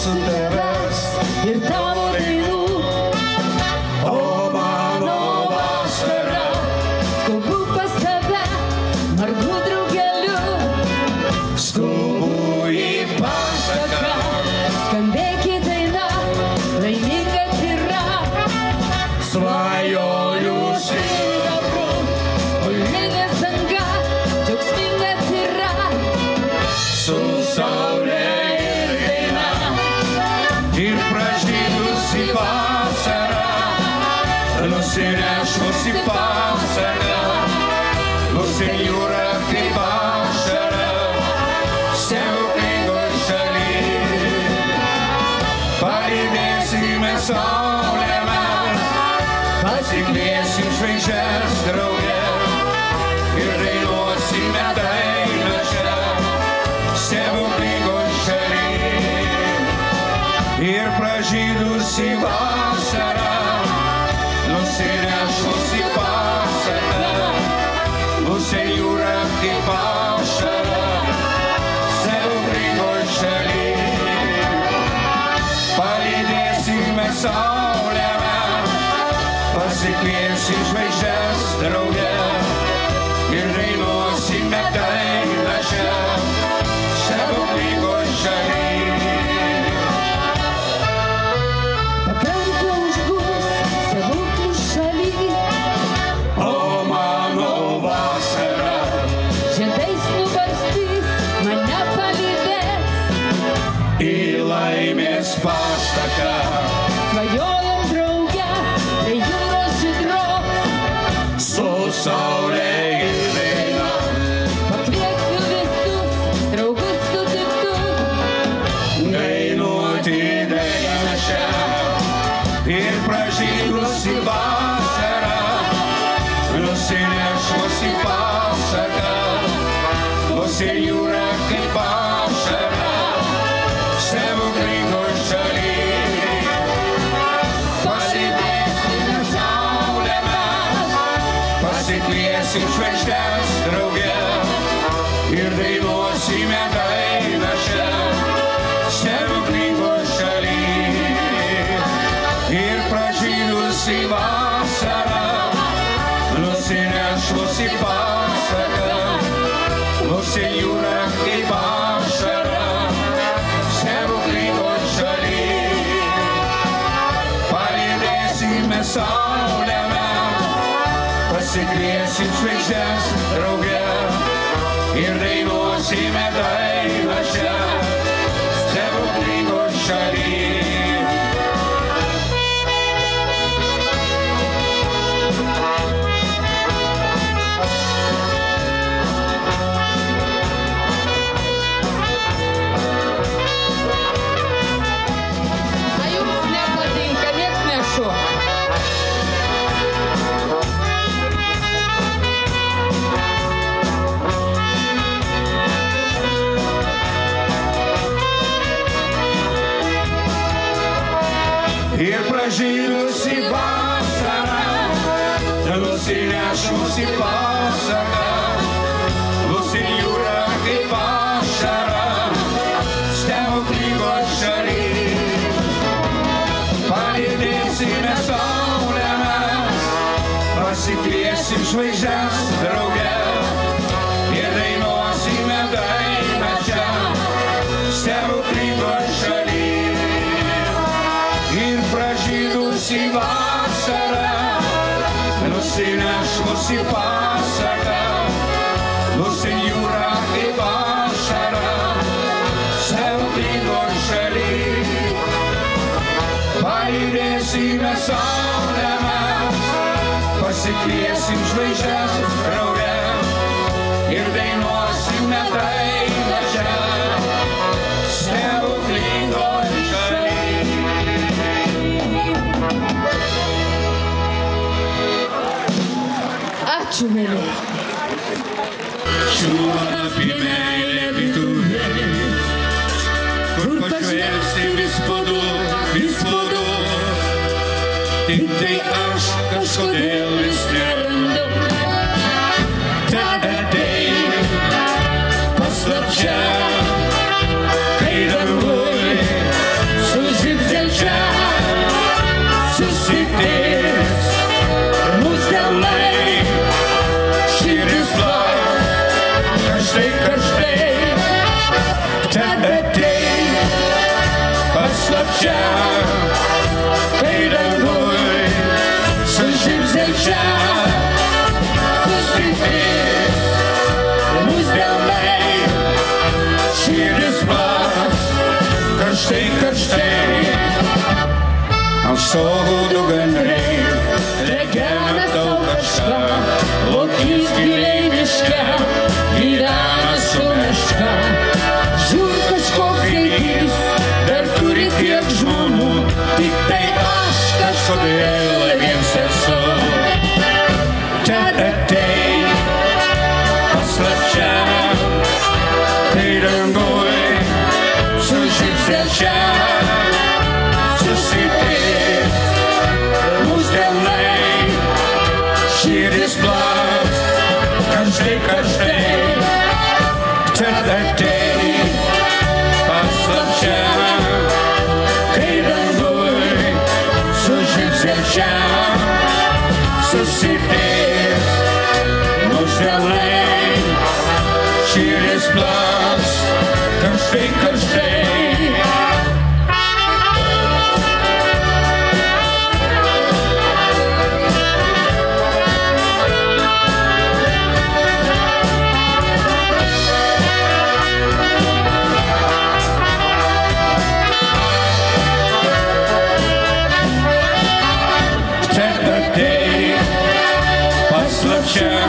klausiu tavęs ir tavo dainų. O mano vasara, Skubu pas tave, margų draugeliu. skubu į pasaką. Skambėki daina, laiminga tyra. Svajoju Sidabru, o lėlės danga, džiaugsminga tyra. su saulė ir daina. Ir pražydusi vasara, nusinešusi pasaka. Mūsų jūra kaip ašara, stebuklingoj šaly. Palydėsime saulę mes, pasikviesim žvaigždes drauge ir dainuosime dainą čia, stebuklingoj šaly. Ir pražydusi vasara, nusinešusi pasaką. Mūsų jūra kaip ašara, stebuklingoj šaly. Palydėsime saulę mes, pasikviesim žvaigždes drauge ir dainuosime dainą čia, stebuklingoj šaly. Pakrantė užgus, stebuklų šaly. O mano vasara, Žiedais nubarstys, mane palydės. į laimės pasaką. Svajojom drauge, prie jūros žydros. Su saulė ir daina, Pakvieksiu visus, draugus sutiktus. dainuoti dainą šią. Ir pražydusi vasara, nusinešusi pasaką. Mūsų jūra kaip ašara, stebuklingoj šaly. Palydėsime saulę mes, pasikviesim žvaigždes drauge ir dainuosime dainą šią, stebuklingoj šaly. Ir pražydusi vasara, nusinešusi pasaką. Mūsų jūra kaip ašara, stebuklingoj šaly. Palydėsime saulę mes, pasikviesim žvaigždes drauge ir dainuosime dainą šią, stebuklingoj šaly. A jums nepatinka, nieks nešu. Ir pražydusi vasara, nusinešusi pasaką. Mūsų jūra kaip ašara, stebuklingoj šaly. Palydėsime saulę mes, pasikviesim žvaigždes drauge ir dainuosime dainą čia, stebuklingoj šaly. Ir pražydusi vasara, nusinešusi pasaką. Mūsų jūra kaip ašara, stebuklingoj šaly. Palydėsime saulę mes, pasikviesim žvaigždes drauge ir dainuosime dainą čia, stebuklingoj šaly. Ačiū, mėly. Čiūna apie meilę viduje, kur pažvelgsi vis podu. Tik tai aš kažkodėl vis nerandu. Tad ateini paslapčia, kai danguj ant sodų gandrai, legena tau kažką, lokys giliai miške, gyvena su meška. Žiūr kažkoks gaidys, Dar turi tiek žmonių, tik tai aš kažkodėl viens esu. Ten ateik, paslapčia, kai danguj su žybstelčia susitiks mūs delnai, širdis plaks, karštai. Ten ateik, paslapčia, kai danguj su žybstelčia susitiks mūs delnai, širdis plaks, karštai. Paslapčia,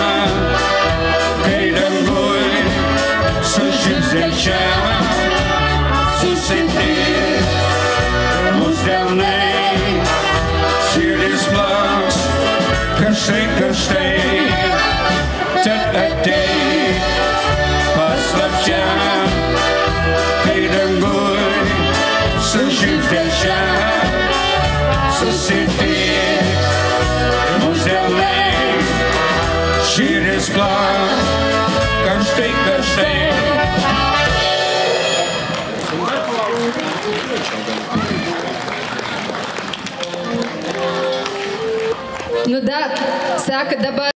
kai danguj su žybstelčia susitiks mūs delnai, širdis plaks, karštai. Ten ateik, paslapčia, kai danguj su žybstelčia susitiks mūs delnai, širdis plaks, karštai. nu da, seka dabar.